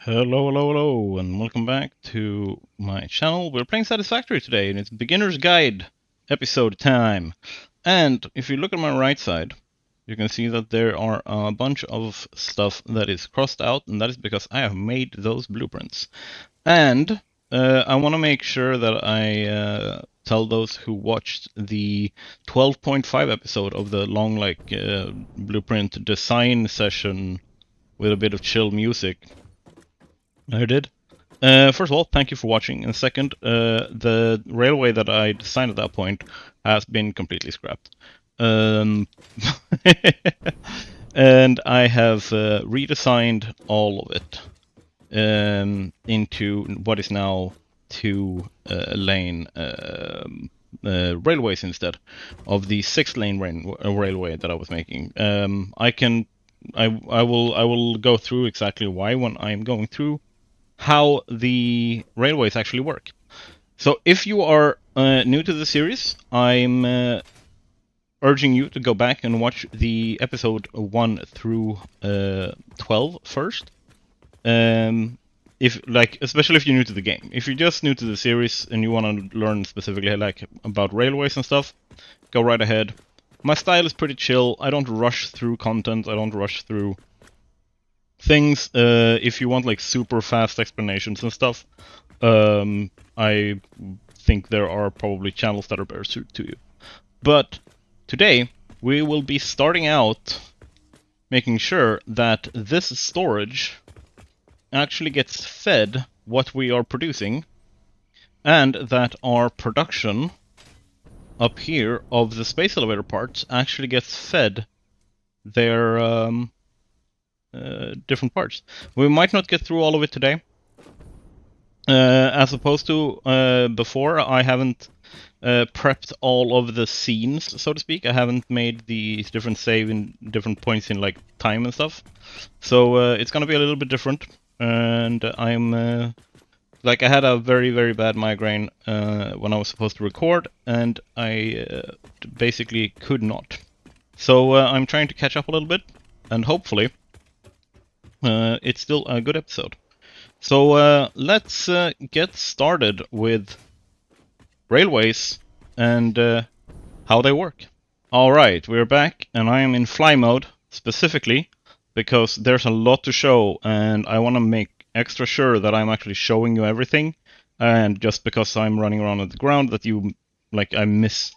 Hello, and welcome back to my channel. We're playing Satisfactory today, and it's Beginner's Guide episode time. And if you look at my right side, you can see that there are a bunch of stuff that is crossed out, and that is because I have made those blueprints. And I want to make sure that I tell those who watched the 12.5 episode of the long, blueprint design session with a bit of chill music. I did. First of all, thank you for watching. And second, the railway that I designed at that point has been completely scrapped. Um, and I have redesigned all of it into what is now two lane railways instead of the 6-lane railway that I was making. I will go through exactly why when I'm going through how the railways actually work. So if you are new to the series, I'm urging you to go back and watch the episode 1 through 12 first. Especially if you're new to the game. If you're just new to the series and you want to learn specifically about railways and stuff, go right ahead. My style is pretty chill. I don't rush through content. I don't rush through things. If you want super fast explanations and stuff, I think there are probably channels that are better suited to you. But today we will be starting out making sure that this storage actually gets fed what we are producing, and that our production up here of the space elevator parts actually gets fed their different parts. We might not get through all of it today. As opposed to before, I haven't prepped all of the scenes, so to speak. I haven't made these different save in different points in time and stuff. So it's gonna be a little bit different. And I'm I had a very bad migraine when I was supposed to record, and I basically could not. So I'm trying to catch up a little bit, and hopefully it's still a good episode. So let's get started with railways and how they work. Alright, we're back, and I am in fly mode, specifically because there's a lot to show, and I want to make extra sure that I'm actually showing you everything, and just because I'm running around on the ground that I miss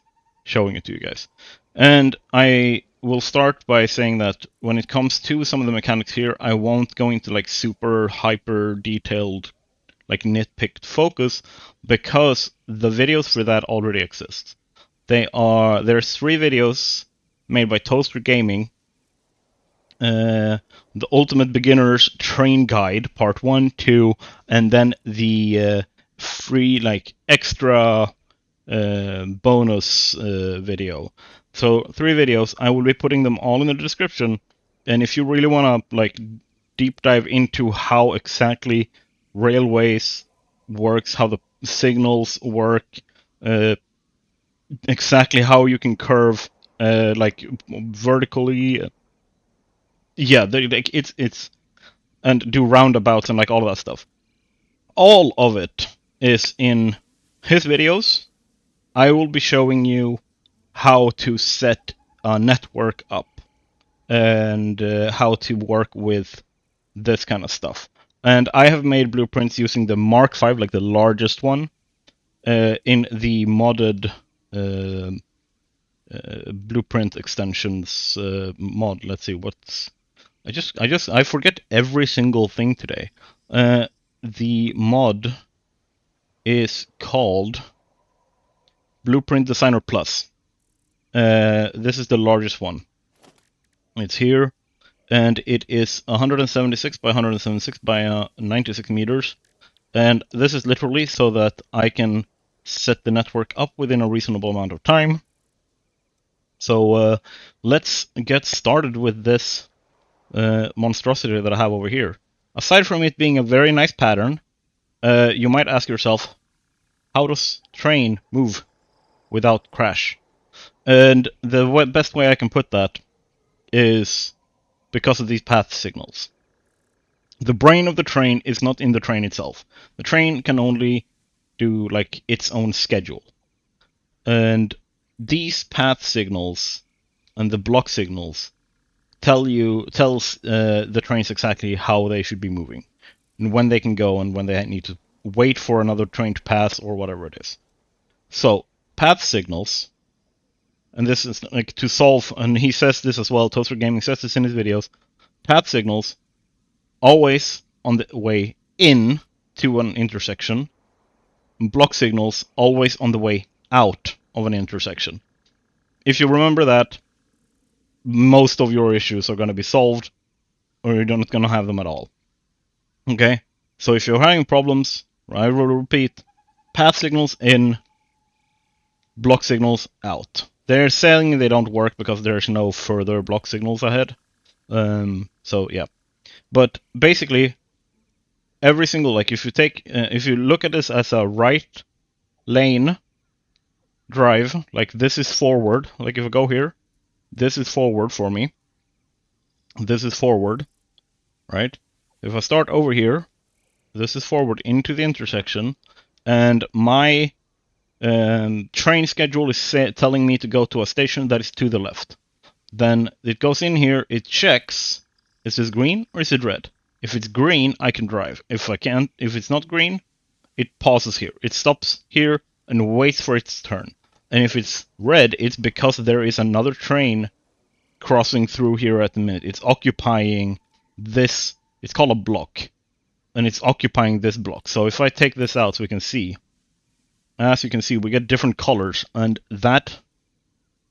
showing it to you guys. And I will start by saying that when it comes to some of the mechanics here, I won't go into super hyper detailed nitpicked focus, because the videos for that already exist. There's 3 videos made by Toaster Gaming. The Ultimate Beginner's Train Guide, Part 1, 2, and then the free extra bonus video. So 3 videos. I will be putting them all in the description. And if you really want to deep dive into how exactly railways works, how the signals work, exactly how you can curve vertically, it's and do roundabouts and all of that stuff. All of it is in his videos. I will be showing you how to set a network up and how to work with this kind of stuff. And I have made blueprints using the Mark V, the largest one, in the modded blueprint extensions mod. Let's see what's. I forget every single thing today. The mod is called Blueprint Designer Plus. This is the largest one. It's here, and it is 176 by 176 by 96 meters. And this is literally so that I can set the network up within a reasonable amount of time. So let's get started with this monstrosity that I have over here. Aside from it being a very nice pattern, you might ask yourself, how does train move without crash? And the best way I can put that is because of these path signals. the brain of the train is not in the train itself. The train can only do like its own schedule. And these path signals and the block signals tells the trains exactly how they should be moving and when they can go and when they need to wait for another train to pass or whatever it is. So path signals, and this is like to solve, and he says this as well, Toaster Gaming says this in his videos, path signals always on the way in to an intersection, block signals always on the way out of an intersection. If you remember that, most of your issues are going to be solved, or you're not going to have them at all. Okay? So if you're having problems, I will repeat, path signals in, block signals out. They're saying they don't work because there's no further block signals ahead. So yeah. But basically, every single, like if you look at this as a right lane drive, like this is forward, like if I go here, this is forward for me. This is forward, right? If I start over here, this is forward into the intersection, and my train schedule is telling me to go to a station that is to the left. Then it goes in here, it checks, is this green or is it red? If it's green, I can drive. If it's not green, it pauses here. It stops here and waits for its turn. And if it's red, it's because there is another train crossing through here at the minute. It's occupying this, it's called a block, and it's occupying this block. So if I take this out so we can see, as you can see, we get different colors, and that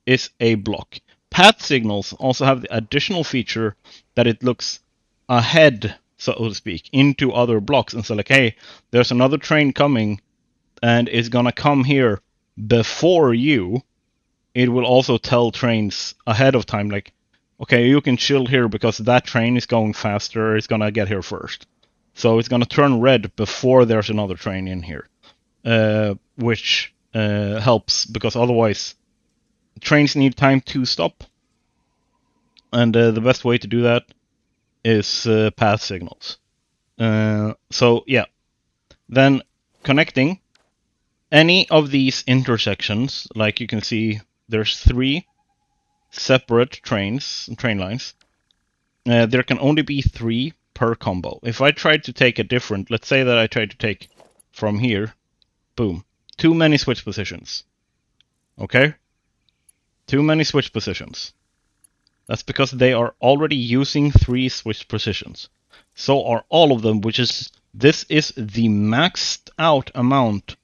is a block. Path signals also have the additional feature that it looks ahead, so to speak, into other blocks, and so like, hey, there's another train coming, and it's gonna come here before you. It will also tell trains ahead of time, like, okay, you can chill here because that train is going faster, it's gonna get here first. So it's gonna turn red before there's another train in here. Which helps because otherwise trains need time to stop, and the best way to do that is path signals. So yeah, then connecting any of these intersections, like you can see, there's 3 separate train lines. There can only be 3 per combo. If I tried to take a different, let's say that I tried to take from here, boom, too many switch positions. Okay? Too many switch positions. That's because they are already using 3 switch positions. So are all of them, this is the maxed out amount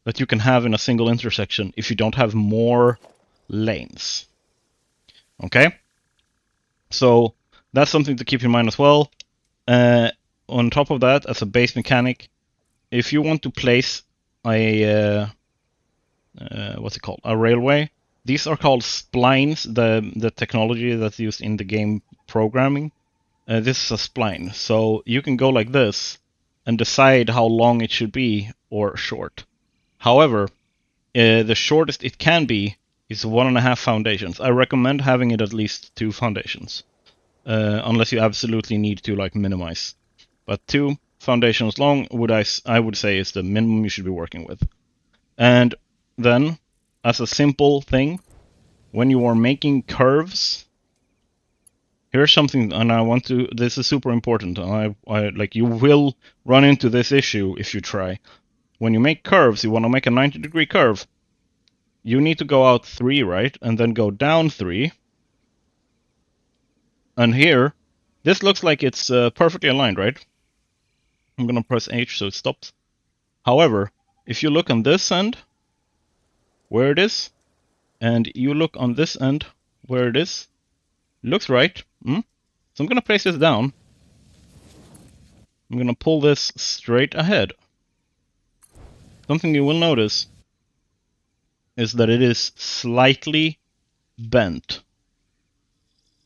that you can have in a single intersection if you don't have more lanes. Okay? So that's something to keep in mind as well. On top of that, as a base mechanic, if you want to place a what's it called? A railway. These are called splines, the technology that's used in the game programming. This is a spline, so you can go like this and decide how long it should be or short. However, the shortest it can be is 1.5 foundations. I recommend having it at least 2 foundations, unless you absolutely need to like minimize. But 2 foundations long I would say is the minimum you should be working with. And then, as a simple thing, when you are making curves, here's something, and this is super important. I like, you will run into this issue if you try. When you make curves, you want to make a 90-degree curve. You need to go out 3, right? And then go down 3. And here, this looks like it's perfectly aligned, right? I'm gonna press H so it stops. However, if you look on this end, where it is, and you look on this end, where it is, looks right. So I'm gonna place this down. I'm gonna pull this straight ahead. Something you will notice is that it is slightly bent.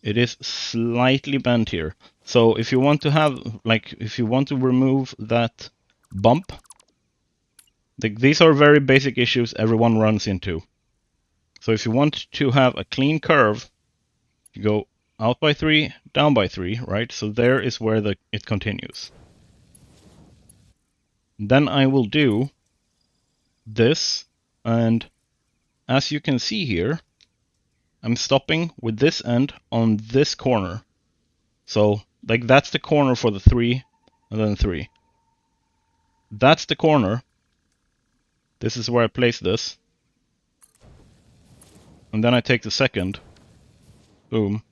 It is slightly bent here. So if you want to have, like, if you want to remove that bump, these are very basic issues everyone runs into. So if you want to have a clean curve, you go out by 3, down by 3, right? So there is where it continues. Then I will do this, and as you can see here, I'm stopping with this end on this corner. So, like, that's the corner for the 3, and then 3. That's the corner. This is where I place this. And then I take the second. Boom.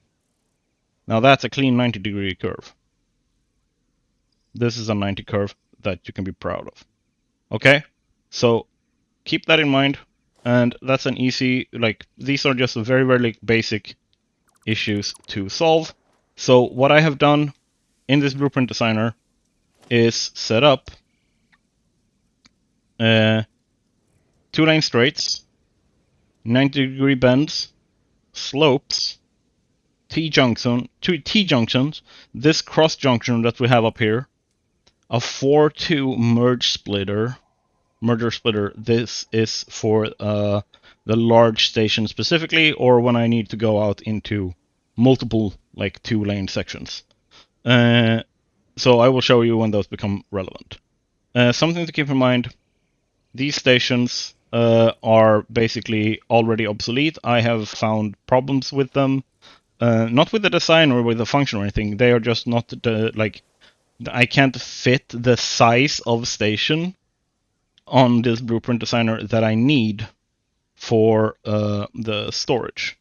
Now that's a clean 90-degree curve. This is a 90 curve that you can be proud of. Okay? So, keep that in mind. And that's an easy, like, these are just very, very basic issues to solve. So what I have done in this blueprint designer is set up 2-lane straights, 90-degree bends, slopes, two T-junctions, this cross junction that we have up here, a 4-2 merger splitter. This is for the large station specifically, or when I need to go out into multiple, like, 2-lane sections. So I will show you when those become relevant. Something to keep in mind, these stations are basically already obsolete. I have found problems with them. Not with the design or with the function or anything. They are just not like, I can't fit the size of station on this blueprint designer that I need for the storage.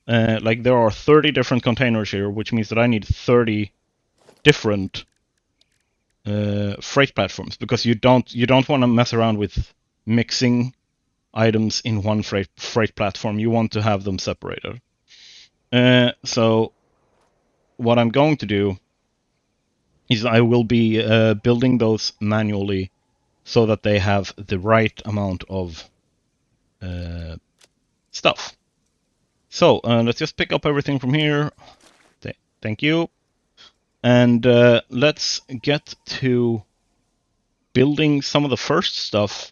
Like, there are 30 different containers here, which means that I need 30 different freight platforms, because you don't want to mess around with mixing items in one freight platform. You want to have them separated. So what I'm going to do is I will be building those manually so that they have the right amount of stuff. So let's just pick up everything from here. Thank you. And let's get to building some of the first stuff.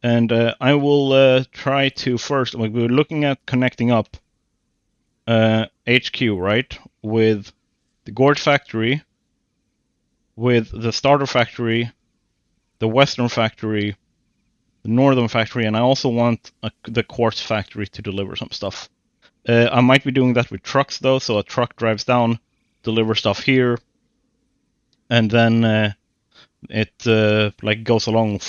And I will try to first, like, we're looking at connecting up HQ, right, with the Gorge factory, with the starter factory, the western factory, the northern factory, and I also want the quartz factory to deliver some stuff. I might be doing that with trucks though, so a truck drives down, delivers stuff here, and then it like goes along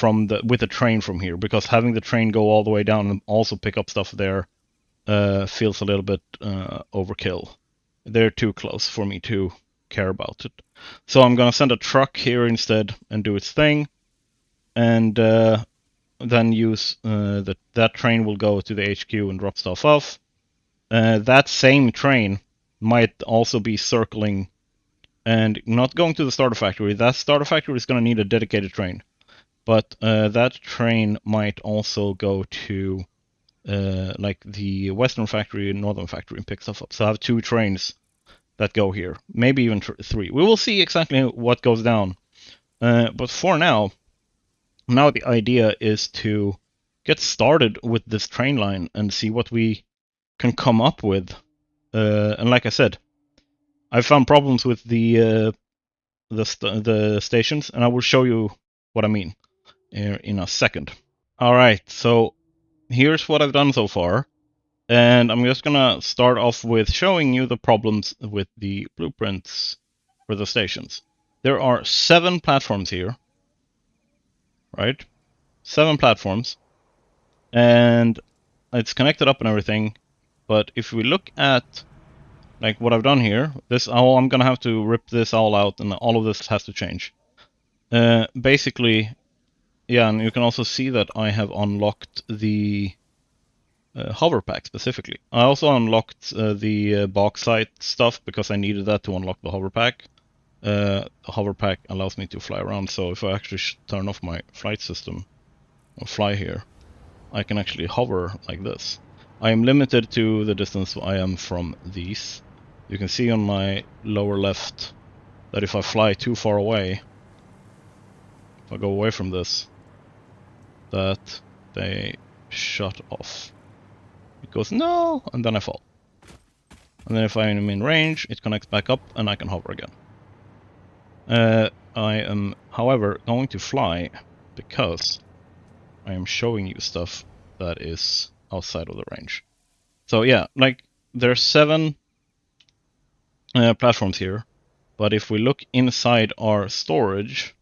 with the train from here, because having the train go all the way down and also pick up stuff there feels a little bit overkill. They're too close for me to care about it. So I'm gonna send a truck here instead and do its thing, and then use that train will go to the HQ and drop stuff off. That same train might also be circling and not going to the starter factory. That starter factory is going to need a dedicated train. But that train might also go to like the western factory and northern factory and pick stuff up. So I have 2 trains that go here, maybe even 3. We will see exactly what goes down. But for now the idea is to get started with this train line and see what we can come up with. And like I said, I've found problems with the stations, and I will show you what I mean in a second. All right, so here's what I've done so far, and I'm just gonna start off with showing you the problems with the blueprints for the stations. There are 7 platforms here, right? 7 platforms, and it's connected up and everything. But if we look at like what I've done here, I'm gonna have to rip this all out, and all of this has to change. Basically, yeah, and you can also see that I have unlocked the hover pack specifically. I also unlocked the bauxite stuff because I needed that to unlock the hover pack. The hover pack allows me to fly around, so if I actually turn off my flight system or fly here, I can actually hover like this. I am limited to the distance I am from these. You can see on my lower left that if I fly too far away, if I go away from this, that they shut off. It goes, no, and then I fall. And then if I am in range, it connects back up and I can hover again. I am, however, going to fly because I am showing you stuff that is outside of the range. So yeah, like there's 7 platforms here, but if we look inside our storage,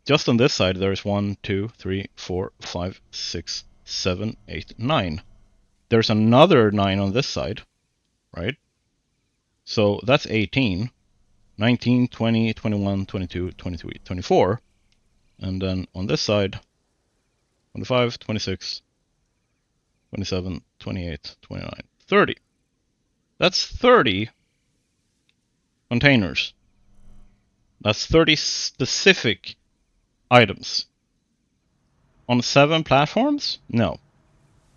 just on this side there's 1, 2, 3, 4, 5, 6, 7, 8, 9. There's another 9 on this side, right? So that's 18, 19, 20, 21, 22, 23, 24. And then on this side, 25, 26, 27, 28, 29, 30. That's 30 containers. That's 30 specific items. On 7 platforms? No.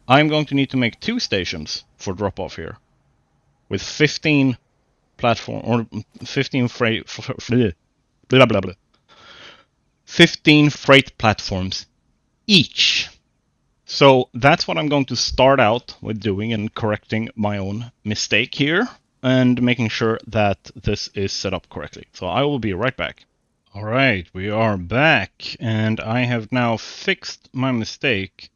I'm going to need to make 2 stations for drop-off here. With 15 platform, or 15 freight, blah, blah, blah. 15 freight platforms each. So that's what I'm going to start out with doing and correcting my own mistake here and making sure that this is set up correctly. So I will be right back. All right, we are back and I have now fixed my mistake.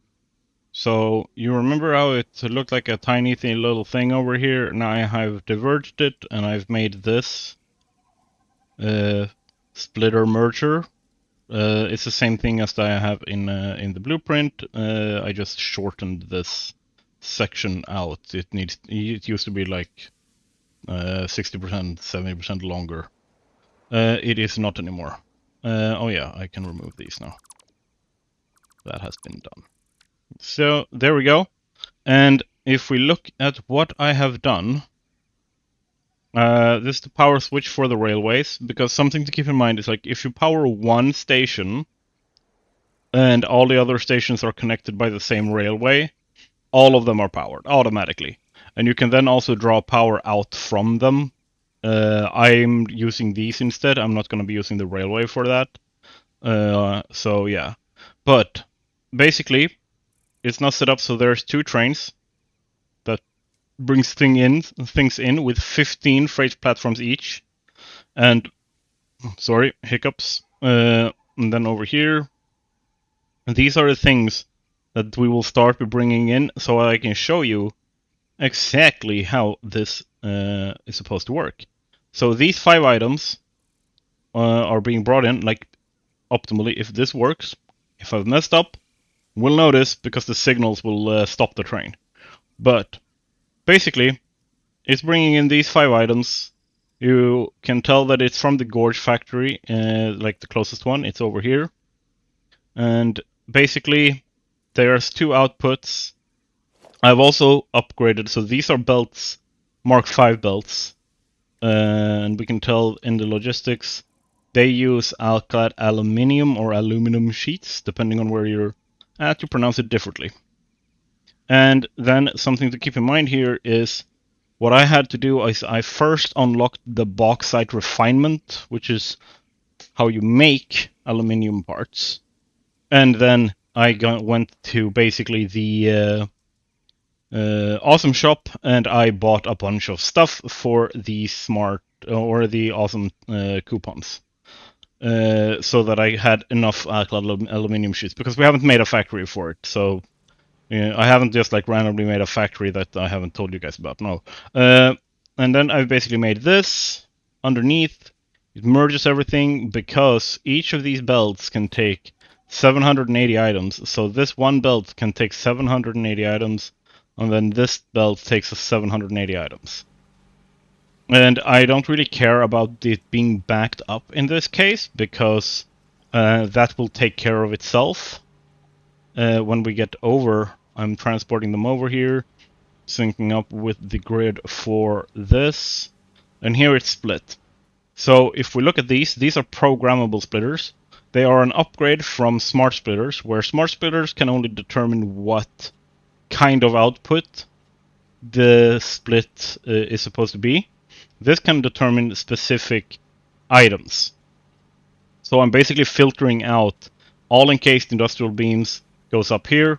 So you remember how it looked like a tiny little thing over here? Now I have diverged it and I've made this splitter merger. It's the same thing as I have in the blueprint. I just shortened this section out. It used to be like 60%, 70% longer. It is not anymore. Oh yeah, I can remove these now. That has been done. So there we go. And if we look at what I have done, this is the power switch for the railways, because something to keep in mind is like if you power one station and all the other stations are connected by the same railway, all of them are powered automatically. And you can then also draw power out from them. I'm using these instead. I'm not going to be using the railway for that. So yeah. But basically, it's not set up so there's 2 trains that brings things in with 15 freight platforms each. And, sorry, hiccups. And then over here, these are the things that we will start bringing in so I can show you exactly how this is supposed to work. So these 5 items are being brought in like optimally. If this works, if I've messed up, we'll notice because the signals will stop the train. But basically, it's bringing in these 5 items. You can tell that it's from the Gorge factory, like the closest one. It's over here. And basically, there's 2 outputs. I've also upgraded, so these are belts, Mark V belts. And we can tell in the logistics, they use alclad aluminium or aluminum sheets, depending on where you're at, you pronounce it differently. And then something to keep in mind here is what I had to do is I first unlocked the bauxite refinement, which is how you make aluminium parts. And then I went to basically the awesome shop and I bought a bunch of stuff for the smart or the awesome coupons. So that I had enough aluminium sheets because we haven't made a factory for it. So I haven't just like randomly made a factory that I haven't told you guys about. No. And then I've basically made this underneath. It merges everything because each of these belts can take 780 items. So this one belt can take 780 items, and then this belt takes 780 items. And I don't really care about it being backed up in this case because that will take care of itself. When we get over, I'm transporting them over here, syncing up with the grid for this, and here it's split. So if we look at these are programmable splitters. They are an upgrade from smart splitters, where smart splitters can only determine what kind of output the split is supposed to be. This can determine specific items. So I'm basically filtering out all encased industrial beams, goes up here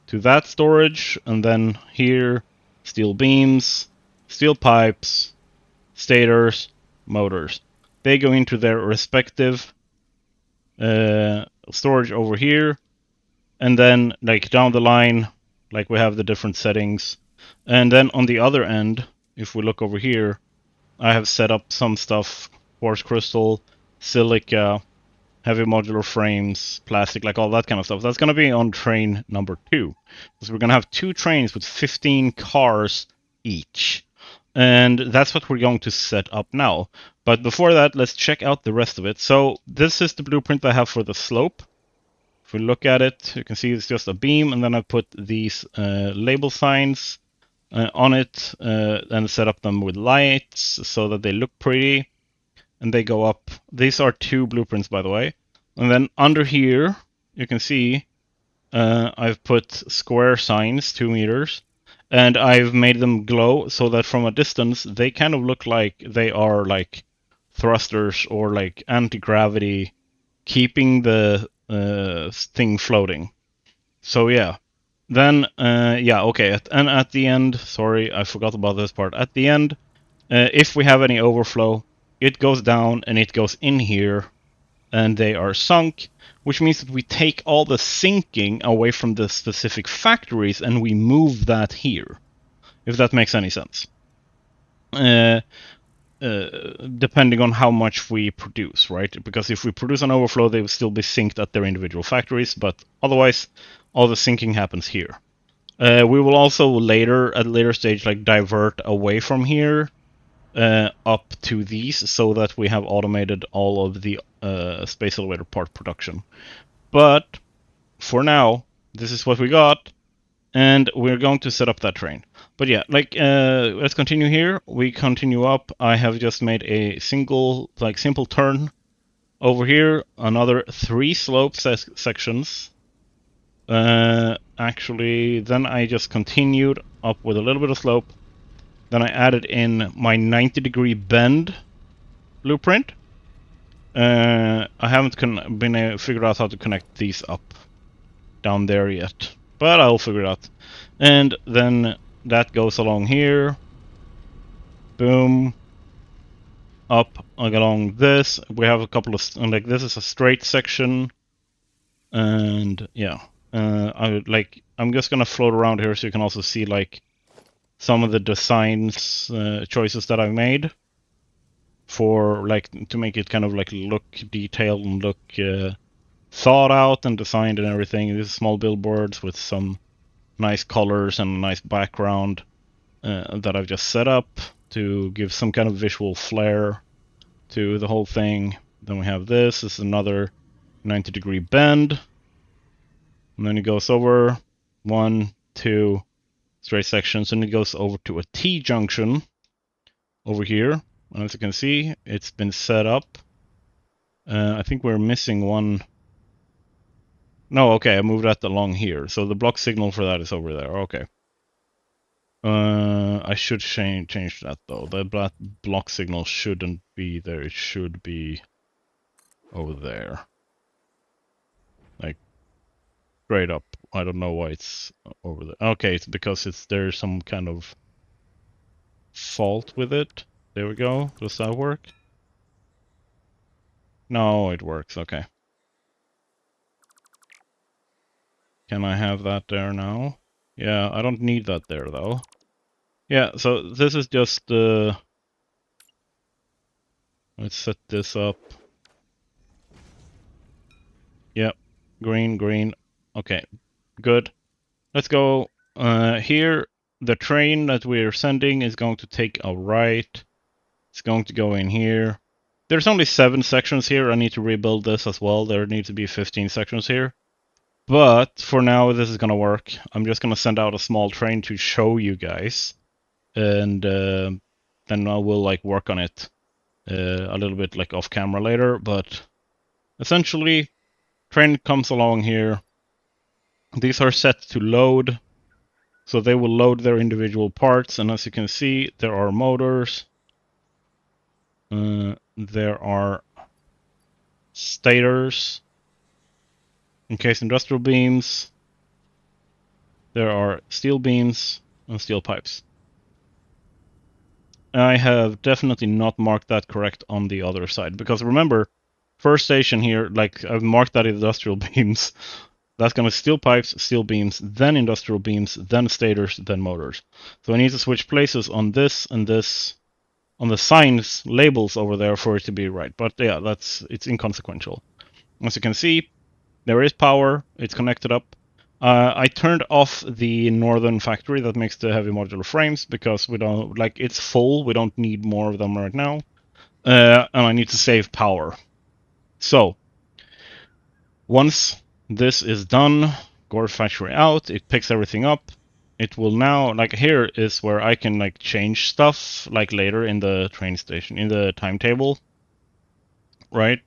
to that storage, and then here, steel beams, steel pipes, stators, motors. They go into their respective storage over here, and then like down the line, like we have the different settings. And then on the other end, if we look over here, I have set up some stuff: quartz crystal, silica, heavy modular frames, plastic, like all that kind of stuff. That's going to be on train number 2. So we're going to have 2 trains with 15 cars each. And that's what we're going to set up now. But before that, let's check out the rest of it. So this is the blueprint I have for the slope. If we look at it, you can see it's just a beam, and then I put these label signs on it and set up them with lights so that they look pretty. And they go up. These are 2 blueprints, by the way. And then under here, you can see I've put square signs, 2 meters, and I've made them glow so that from a distance they kind of look like they are like thrusters or like anti-gravity, keeping the thing floating. So yeah. Then yeah, okay. And at the end, sorry, I forgot about this part. At the end, if we have any overflow, it goes down and it goes in here, and they are sunk, which means that we take all the sinking away from the specific factories and we move that here, if that makes any sense. Depending on how much we produce, right? Because if we produce an overflow, they will still be synced at their individual factories, but otherwise, all the syncing happens here. We will also later, at a later stage, like divert away from here up to these so that we have automated all of the space elevator part production. But for now, this is what we got, and we're going to set up that train. But yeah, like let's continue here. We continue up. I have just made a single, like simple turn over here. Another 3 slope sections. Actually, then I just continued up with a little bit of slope. Then I added in my 90-degree bend blueprint. I haven't been figured out how to connect these up down there yet, but I'll figure it out. And then that goes along here. Boom. Up along this. We have a couple of, like, this is a straight section. And yeah, I'm just gonna float around here so you can also see like some of the designs choices that I've made for like to make it kind of like look detailed and look thought out and designed and everything. These small billboards with some nice colors and a nice background that I've just set up to give some kind of visual flair to the whole thing. Then we have this. This is another 90-degree bend. And then it goes over 1, 2 straight sections, and it goes over to a T-junction over here. And as you can see, it's been set up. I think we're missing one. No, okay, I moved that along here. So the block signal for that is over there. Okay. I should change that though. The block signal shouldn't be there. It should be over there. Like straight up. I don't know why it's over there. Okay, it's because there's some kind of fault with it. There we go. Does that work? No, it works. Okay. Can I have that there now? Yeah, I don't need that there though. Yeah, so this is just let's set this up. Yep, green, green. Okay, good. Let's go here. The train that we're sending is going to take a right. It's going to go in here. There's only 7 sections here. I need to rebuild this as well. There need to be 15 sections here. But for now, this is going to work. I'm just going to send out a small train to show you guys. And then I will like work on it a little bit like off camera later. But essentially, train comes along here. These are set to load. So they will load their individual parts. And as you can see, there are motors. There are stators, encased industrial beams. There are steel beams and steel pipes. I have definitely not marked that correct on the other side. Because remember, first station here, like I've marked that industrial beams. That's going to steel pipes, steel beams, then industrial beams, then stators, then motors. So I need to switch places on this and this, on the signs, labels over there for it to be right. But yeah, it's inconsequential. As you can see, there is power, it's connected up. I turned off the northern factory that makes the heavy modular frames because we don't, like, it's full, we don't need more of them right now. And I need to save power. So, once this is done, Gorge factory out, it picks everything up. It will now, like, here is where I can, like, change stuff, like, later in the train station, in the timetable, right?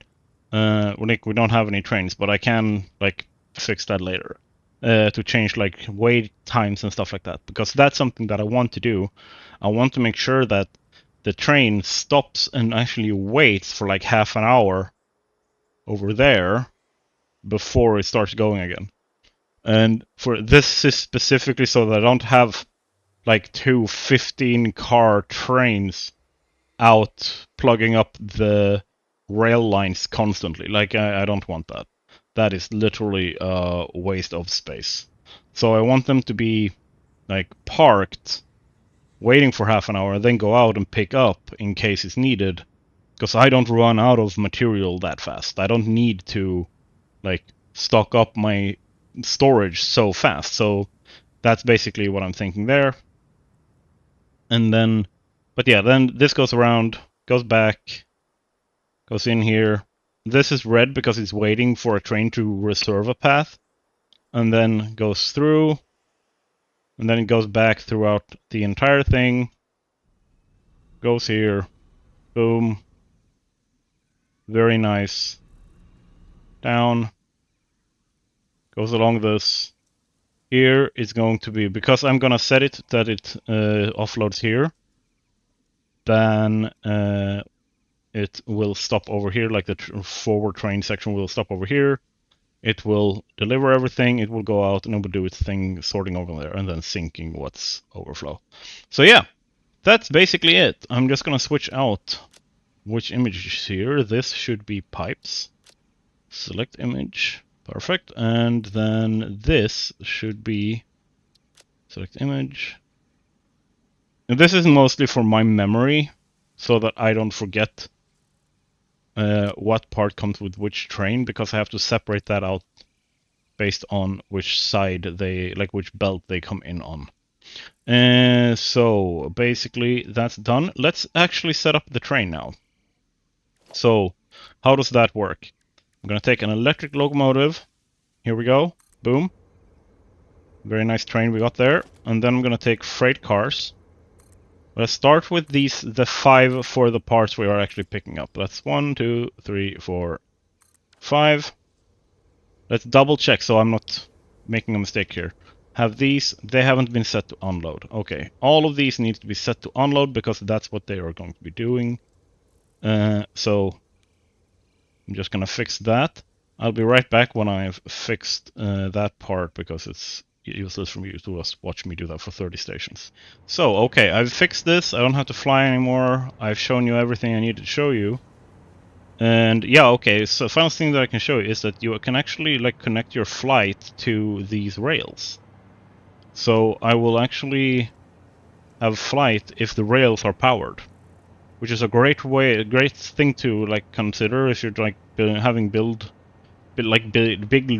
Like, we don't have any trains, but I can, like, fix that later. To change, like, wait times and stuff like that, because that's something that I want to do. I want to make sure that the train stops and actually waits for, like, half an hour over there before it starts going again. And for this is specifically so that I don't have like two 15-car trains out plugging up the rail lines constantly. Like, I don't want that. That is literally a waste of space. So I want them to be like parked, waiting for half an hour, then go out and pick up in case it's needed. Because I don't run out of material that fast. I don't need to like stock up my storage so fast. So that's basically what I'm thinking there. And then, but yeah, then this goes around, goes back, goes in here. This is red because it's waiting for a train to reserve a path, and then goes through, and then it goes back throughout the entire thing, goes here, boom, very nice, down, goes along this. Here it's going to be, because I'm gonna set it that it offloads here, then it will stop over here, like the forward train section will stop over here. It will deliver everything, it will go out, and it will do its thing, sorting over there, and then syncing what's overflow. So yeah, that's basically it. I'm just gonna switch out which image is here. This should be pipes. Select image. Perfect. And then this should be select image. And this is mostly for my memory, so that I don't forget what part comes with which train, because I have to separate that out based on which side they, like which belt they come in on. So basically that's done. Let's actually set up the train now. So how does that work? I'm gonna take an electric locomotive. Here we go. Boom. Very nice train we got there. And then I'm gonna take freight cars. Let's start with these, the 5 for the parts we are actually picking up. That's 1, 2, 3, 4, 5. Let's double check so I'm not making a mistake here. Have these, they haven't been set to unload. Okay, all of these need to be set to unload because that's what they are going to be doing. So I'm just gonna fix that. I'll be right back when I've fixed that part, because it's useless for you to watch me do that for 30 stations. So, okay, I've fixed this. I don't have to fly anymore. I've shown you everything I need to show you. And yeah, okay, so final thing that I can show you is that you can actually like connect your flight to these rails. So I will actually have flight if the rails are powered, which is a great thing to like consider if you're like having big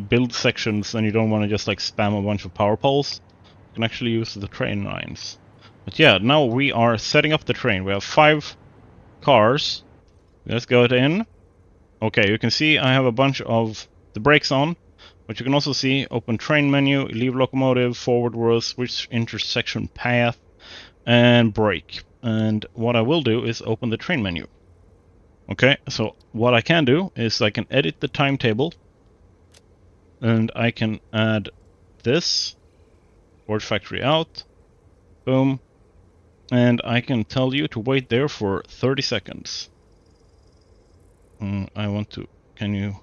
build sections and you don't want to just like spam a bunch of power poles. You can actually use the train lines. But yeah, now we are setting up the train. We have 5 cars. Let's go in. Okay, you can see I have a bunch of the brakes on, but you can also see open train menu, leave locomotive, forward wheel, switch intersection path, and brake. And what I will do is open the train menu. Okay, so what I can do is I can edit the timetable, and I can add this, Gorge factory out, boom, and I can tell you to wait there for 30 seconds. I want to, can you,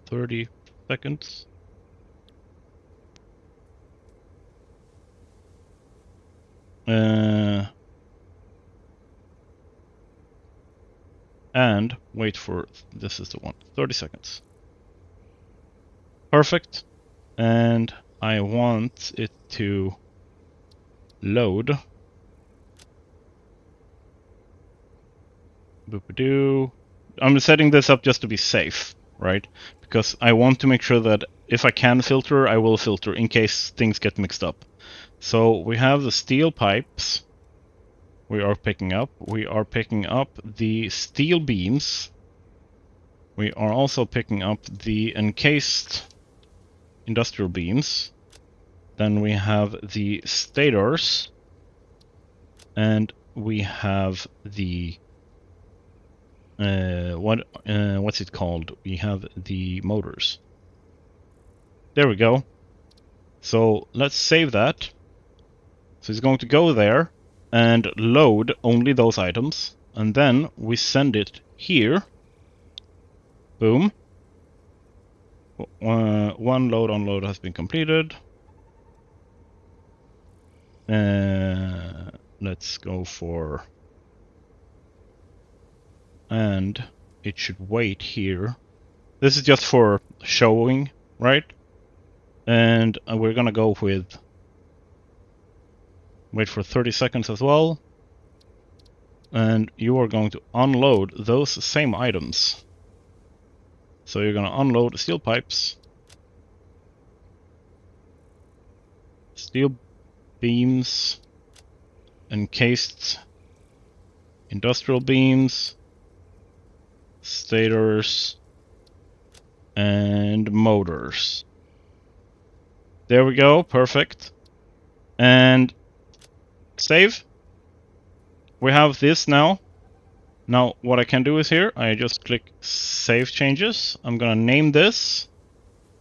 30 seconds? and wait for, this is the one, 30 seconds. Perfect. And I want it to load. Boop-a-doo. I'm setting this up just to be safe, right? Because I want to make sure that if I can filter, I will filter in case things get mixed up. So we have the steel pipes we are picking up. We are picking up the steel beams. We are also picking up the encased industrial beams. Then we have the stators. And we have the what's it called? We have the motors. There we go. So let's save that. So it's going to go there and load only those items, and then we send it here. Boom. One load unload has been completed. Let's go for, and it should wait here. This is just for showing, right? And we're gonna go with, wait for 30 seconds as well. And you are going to unload those same items. So you're gonna unload steel pipes, steel beams, encased industrial beams, stators, and motors. There we go, perfect. And save. We have this now. Now what I can do is here, I just click Save Changes. I'm gonna name this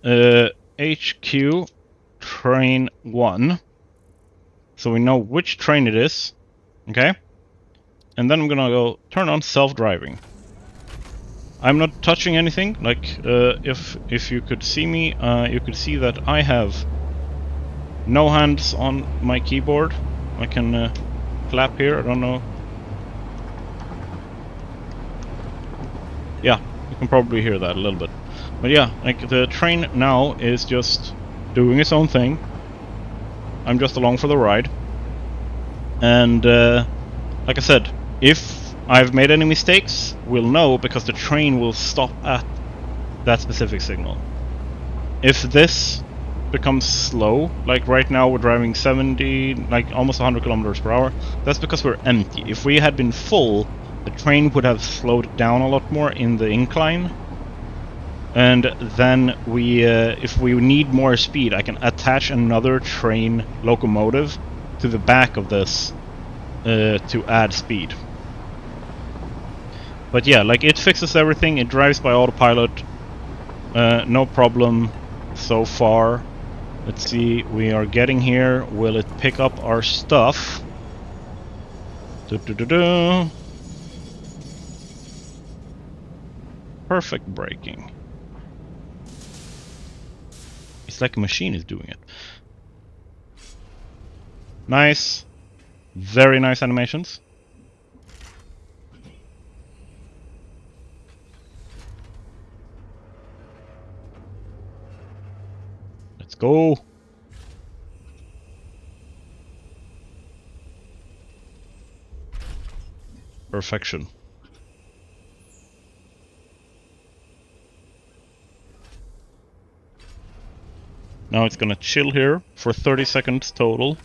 HQ Train 1. So we know which train it is. Okay? And then I'm gonna go turn on self-driving. I'm not touching anything. Like, if you could see me, you could see that I have no hands on my keyboard. I can clap here, I don't know. Yeah, you can probably hear that a little bit. But yeah, like the train now is just doing its own thing. I'm just along for the ride. And like I said, if I've made any mistakes, we'll know because the train will stop at that specific signal. If this becomes slow, like right now we're driving 70, like almost 100 kilometers per hour, that's because we're empty. If we had been full, the train would have slowed down a lot more in the incline. And then we, if we need more speed, I can attach another train locomotive to the back of this to add speed. But yeah, like it fixes everything, it drives by autopilot, no problem so far. Let's see, we are getting here. Will it pick up our stuff? Perfect braking. It's like a machine is doing it. Nice. Very nice animations. Let's go. Perfection. Now it's gonna chill here for 30 seconds total.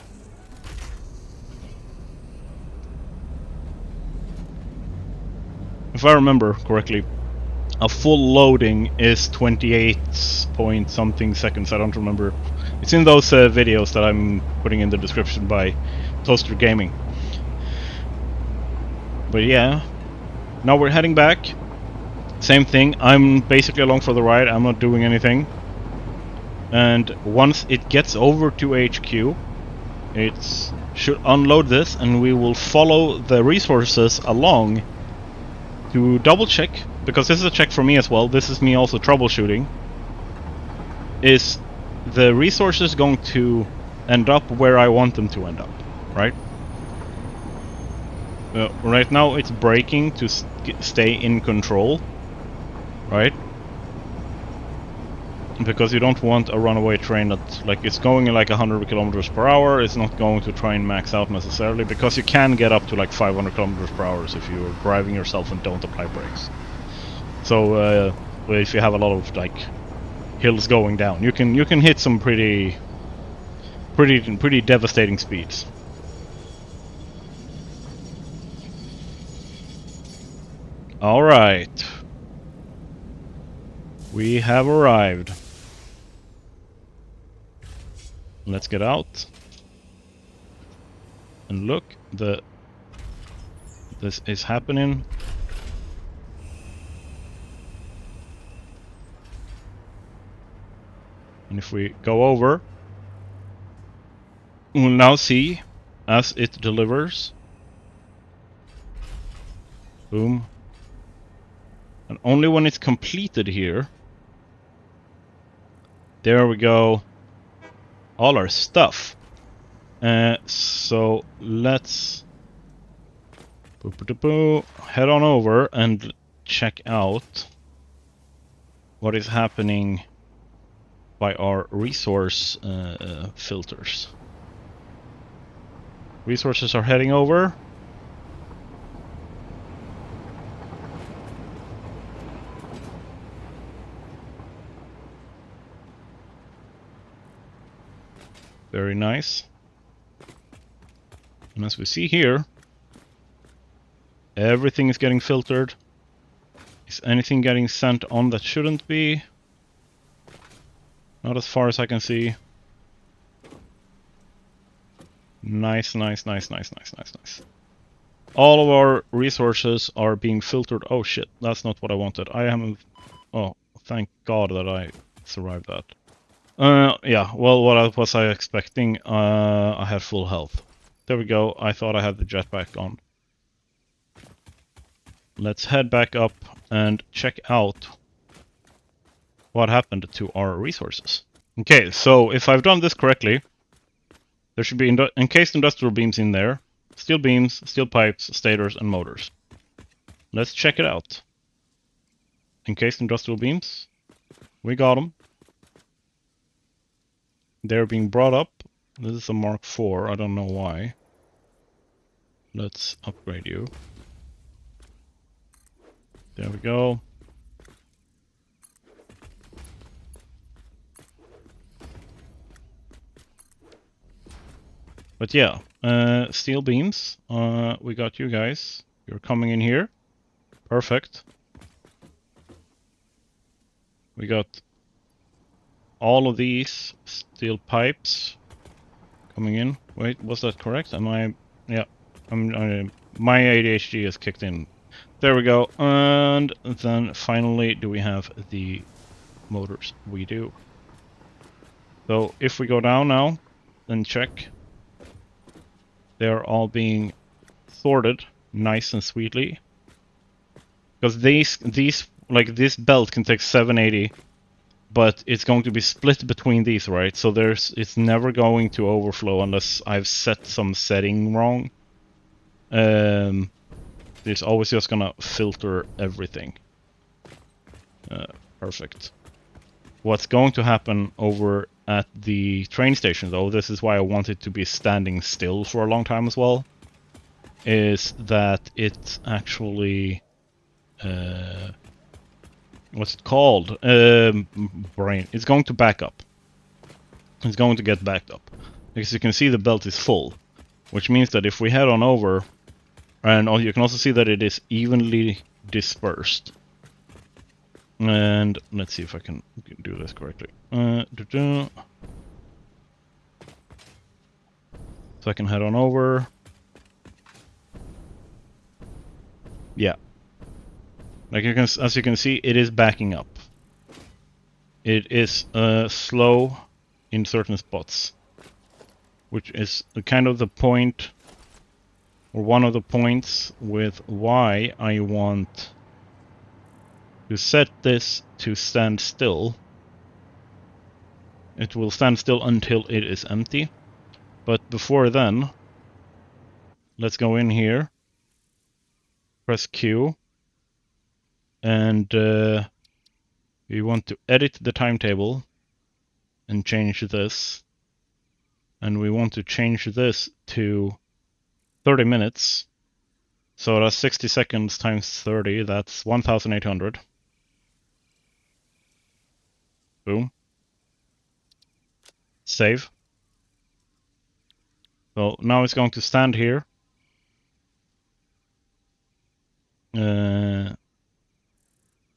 If I remember correctly, a full loading is 28 point something seconds. I don't remember. It's in those videos that I'm putting in the description by Toaster Gaming. But yeah, now we're heading back. Same thing, I'm basically along for the ride, I'm not doing anything. And once it gets over to HQ, it should unload this and we will follow the resources along to double check, because this is a check for me as well, this is me also troubleshooting. Is the resources going to end up where I want them to end up, right? Right now it's braking to stay in control, right? Because you don't want a runaway train that, like, it's going like 100 kilometers per hour. It's not going to try and max out necessarily, because you can get up to like 500 kilometers per hour if you're driving yourself and don't apply brakes. So if you have a lot of like hills going down, you can hit some pretty devastating speeds. All right, we have arrived. Let's get out and look. This is happening. And if we go over, we'll now see as it delivers. Boom. And only when it's completed here. There we go. All our stuff. So let's head on over and check out what is happening by our resource filters. Resources are heading over. Very nice. And as we see here, everything is getting filtered. Is anything getting sent on that shouldn't be? Not as far as I can see. Nice, nice, nice, nice, nice, nice, nice. All of our resources are being filtered. Oh shit, that's not what I wanted. I haven't... Oh, thank God that I survived that. Yeah, well, what was I expecting? I had full health. There we go. I thought I had the jetpack on. Let's head back up and check out what happened to our resources. Okay, so if I've done this correctly, there should be encased industrial beams in there, steel beams, steel pipes, stators, and motors. Let's check it out. Encased industrial beams. We got them. They're being brought up. This is a Mark IV. I don't know why. Let's upgrade you. There we go. But yeah, steel beams. We got you guys. You're coming in here. Perfect. We got all of these steel pipes coming in. Wait, was that correct? Am I? Yeah. My ADHD has kicked in. There we go. And then finally, do we have the motors? We do. So if we go down now and check, they're all being sorted nice and sweetly. Because these like this belt can take 780, but it's going to be split between these, right? So it's never going to overflow unless I've set some setting wrong. It's always just gonna filter everything. Perfect. What's going to happen over at the train station, though, this is why I want it to be standing still for a long time as well, is that it's actually... what's it called? Brain. It's going to back up. It's going to get backed up. Because you can see the belt is full, which means that if we head on over, and you can also see that it is evenly dispersed. And let's see if I can do this correctly. So I can head on over. Yeah. Like as you can see, it is backing up. It is slow in certain spots, which is kind of the point, or one of the points with why I want to set this to stand still. It will stand still until it is empty. But before then, let's go in here press Q, and we want to edit the timetable and change this. And we want to change this to 30 minutes. So that's 60 seconds times 30, that's 1,800. Boom. Save. So now it's going to stand here.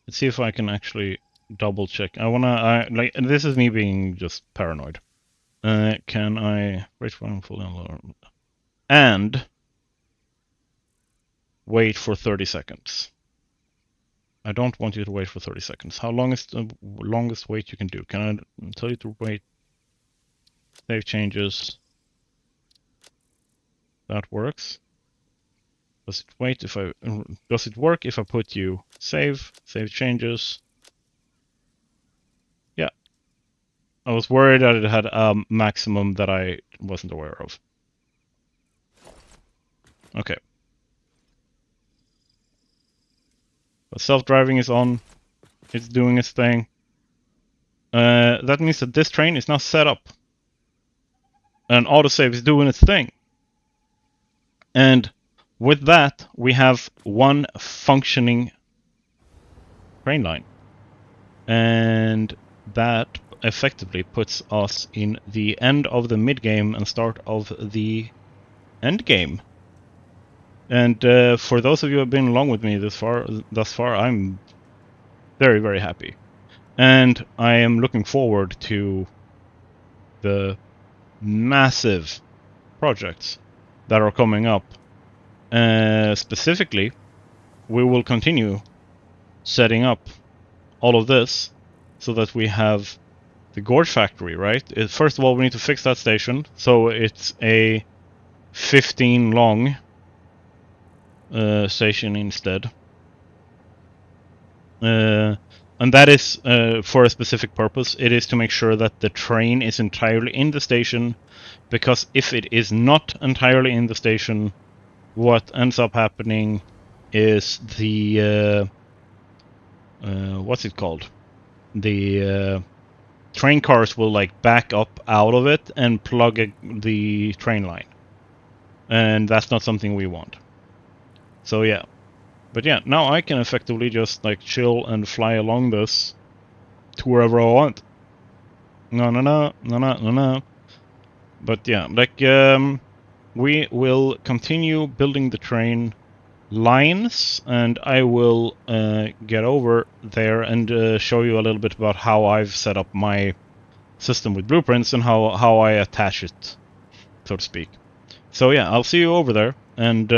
Let's see if I can actually double check. Like, this is me being just paranoid. Can I wait for full download and wait for 30 seconds? I don't want you to wait for 30 seconds. How long is the longest wait you can do? Can I tell you to wait? Save changes. That works. Does it work if I put you save changes? Yeah. I was worried that it had a maximum that I wasn't aware of. Okay. But self-driving is on. It's doing its thing. That means that this train is now set up. And autosave is doing its thing. And with that, we have one functioning train line. And that effectively puts us in the end of the mid-game and start of the end game. And for those of you who have been along with me thus far, I'm very, very happy. And I am looking forward to the massive projects that are coming up. Specifically, we will continue setting up all of this so that we have the Gorge factory, right? First of all, we need to fix that station, so it's a 15 long station instead. And that is for a specific purpose. It is to make sure that the train is entirely in the station, because if it is not entirely in the station, what ends up happening is the what's it called? The train cars will like back up out of it and plug the train line, and that's not something we want. So yeah, but yeah, now I can effectively just like chill and fly along this to wherever I want. No. But yeah, like we will continue building the train lines, and I will get over there and show you a little bit about how I've set up my system with blueprints and how I attach it, so to speak. So yeah, I'll see you over there, and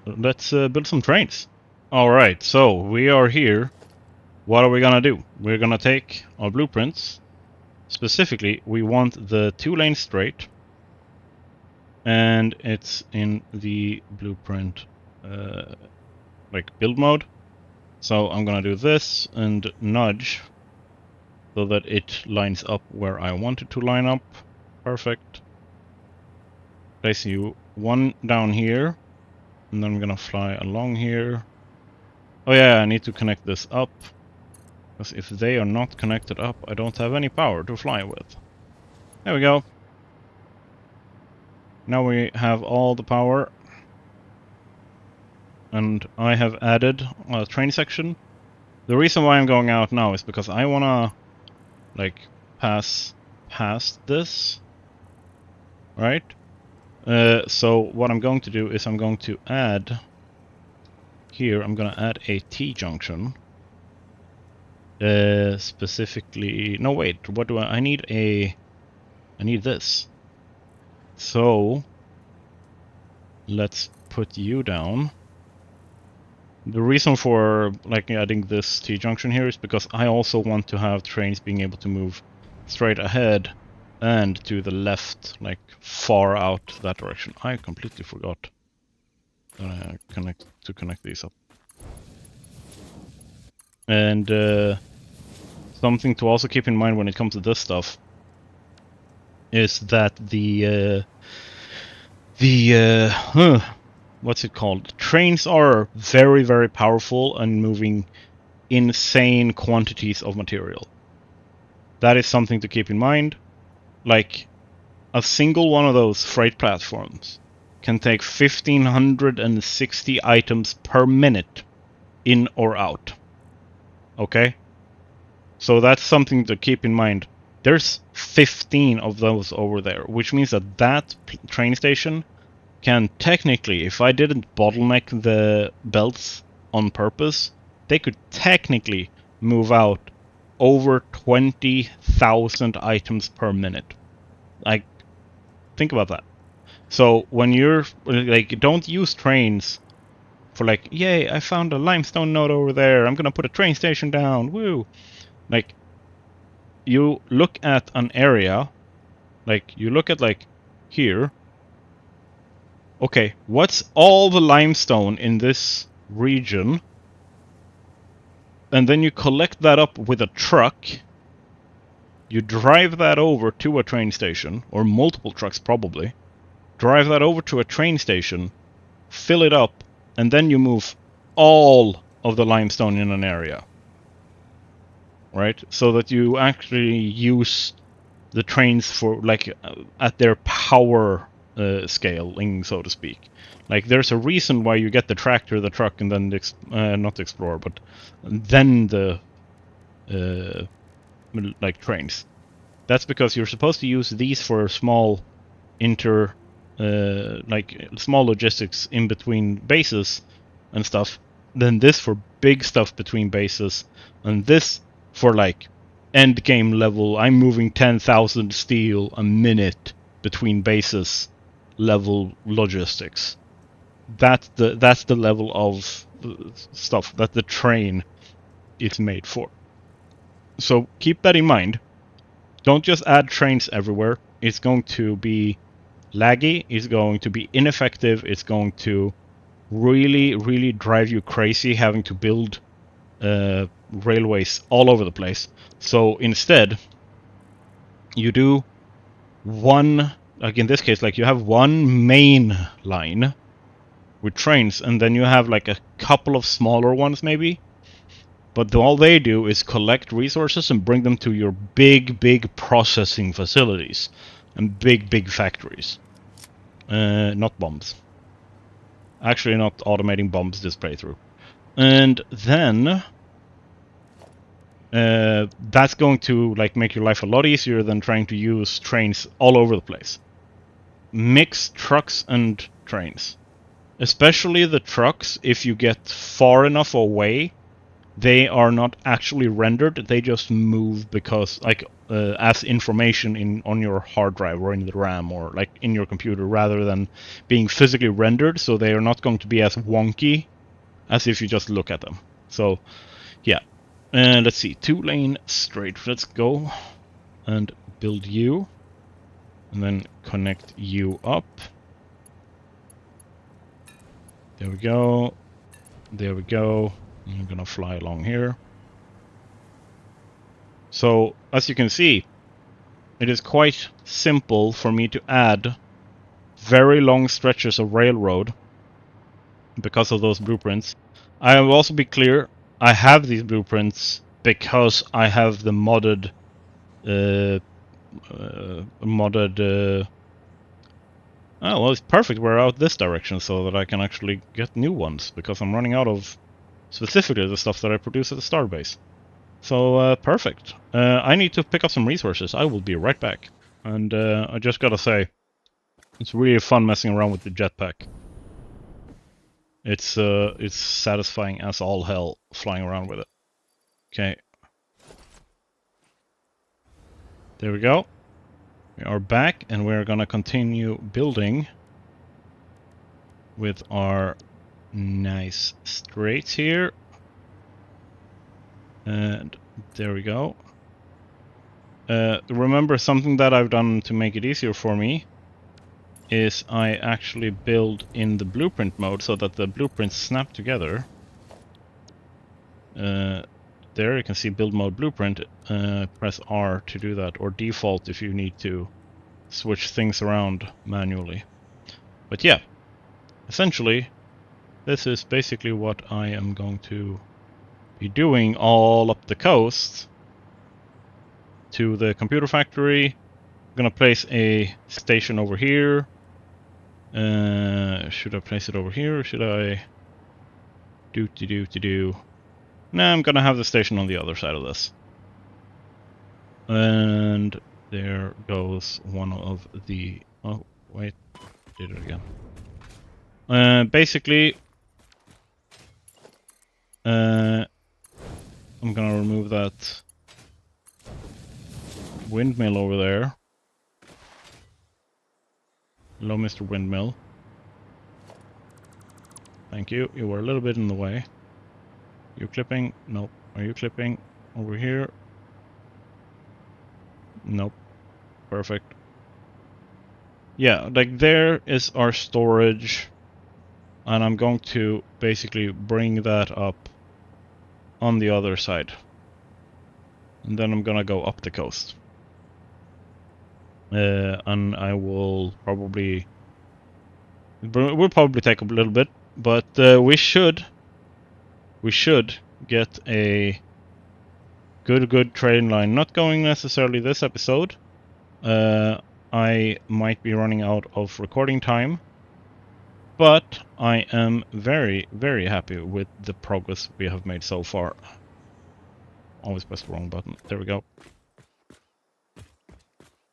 let's build some trains. Alright, so we are here. What are we gonna do? We're gonna take our blueprints. Specifically, we want the 2 lanes straight, and it's in the blueprint like build mode. So I'm gonna do this and nudge so that it lines up where I want it to line up. Perfect. Place you 1 down here, and then I'm gonna fly along here. Oh yeah, I need to connect this up, because if they are not connected up, I don't have any power to fly with. There we go. Now we have all the power. And I have added a train section. The reason why I'm going out now is because I wanna like pass past this, right? So what I'm going to do is I'm going to add here. I'm gonna add a T-junction. Specifically, no wait. What do I need? I need this. So let's put you down. The reason for like adding this T-junction here is because I also want to have trains being able to move straight ahead and to the left, like far out that direction. I completely forgot to connect these up. And something to also keep in mind when it comes to this stuff is that the what's it called? trains are very, very powerful and moving insane quantities of material. That is something to keep in mind. Like, a single one of those freight platforms can take 1,560 items per minute in or out. Okay? So that's something to keep in mind. There's 15 of those over there, which means that that train station can technically, if I didn't bottleneck the belts on purpose, they could technically move out over 20,000 items per minute. Like, think about that. So when you're like, don't use trains for like, yay, I found a limestone node over there, I'm gonna put a train station down, woo. Like, you look at an area, like you look at like here, okay, what's all the limestone in this region? And then you collect that up with a truck, you drive that over to a train station, or multiple trucks probably, drive that over to a train station, fill it up, and then you move all of the limestone in an area. Right? So that you actually use the trains for, like, at their power scaling, so to speak. Like, there's a reason why you get the tractor, the truck, and then not the explorer, but then the like trains. That's because you're supposed to use these for small like small logistics in between bases and stuff. Then this for big stuff between bases, and this for like end game level. I'm moving 10,000 steel a minute between bases level logistics. That's the level of stuff that the train is made for. So keep that in mind. Don't just add trains everywhere. It's going to be laggy, it's going to be ineffective, it's going to really, really drive you crazy having to build railways all over the place. So instead, you do one, like in this case, like you have one main line with trains, and then you have like a couple of smaller ones maybe. But all they do is collect resources and bring them to your big, big processing facilities and big, big factories. Not bombs. Actually, not automating bombs this playthrough. And then that's going to like make your life a lot easier than trying to use trains all over the place. Mix trucks and trains. Especially the trucks, if you get far enough away, they are not actually rendered, they just move because, like, as information on your hard drive or in the RAM or like in your computer, rather than being physically rendered, so they are not going to be as wonky as if you just look at them. So, yeah. Let's see, 2-lane straight. Let's go and build you, and then connect you up. There we go. There we go. I'm gonna fly along here. So, as you can see, it is quite simple for me to add very long stretches of railroad because of those blueprints. I will also be clear, I have these blueprints because I have the modded oh, well, it's perfect we're out this direction so that I can actually get new ones, because I'm running out of specifically the stuff that I produce at the starbase. So, perfect. I need to pick up some resources. I will be right back. And I just gotta say, it's really fun messing around with the jetpack. It's satisfying as all hell flying around with it. Okay. There we go. We are back, and we're gonna continue building with our nice straights here. And there we go. Remember, something that I've done to make it easier for me is I actually build in the blueprint mode so that the blueprints snap together. There you can see build mode blueprint. Press R to do that, or default if you need to switch things around manually. But yeah, essentially this is basically what I am going to be doing all up the coast to the computer factory. I'm gonna place a station over here. Should I place it over here or should I do? Nah, I'm gonna have the station on the other side of this. And there goes one of the... Oh, wait. Did it again. Basically, I'm gonna remove that windmill over there. Hello, Mr. Windmill. Thank you. You were a little bit in the way. You clipping? Nope. Are you clipping over here? Nope. Perfect. Yeah, like there is our storage. And I'm going to basically bring that up on the other side. And then I'm gonna go up the coast. And I will probably... We'll probably take a little bit, but we should get a good train line. Not going necessarily this episode. I might be running out of recording time, but I am very, very happy with the progress we have made so far. Always press the wrong button. There we go.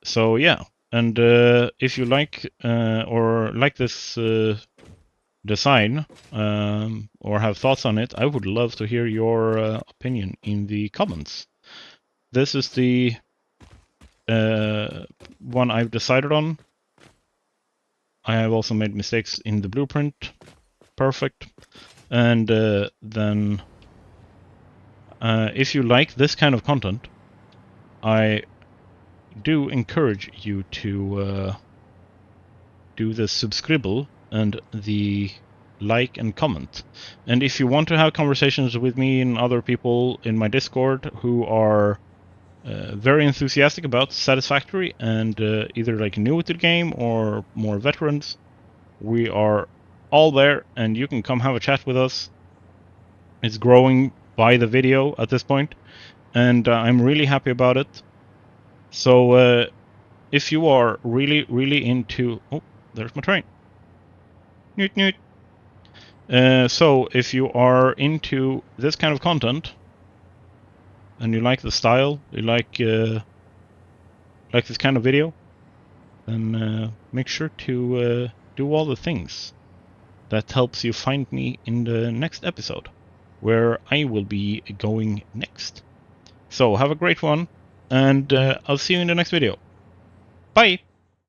So yeah, and if you like this design or have thoughts on it, I would love to hear your opinion in the comments. This is the one I've decided on. I have also made mistakes in the blueprint. Perfect. And then if you like this kind of content, I do encourage you to do the subscribe and the like and comment. And if you want to have conversations with me and other people in my Discord who are very enthusiastic about Satisfactory and either like new to the game or more veterans, we are all there and you can come have a chat with us. It's growing by the video at this point, and I'm really happy about it. So if you are really into... Oh, there's my train. Newt newt. So if you are into this kind of content and you like the style, you like this kind of video, then make sure to do all the things that helps you find me in the next episode, where I will be going next. So have a great one, and I'll see you in the next video. Bye!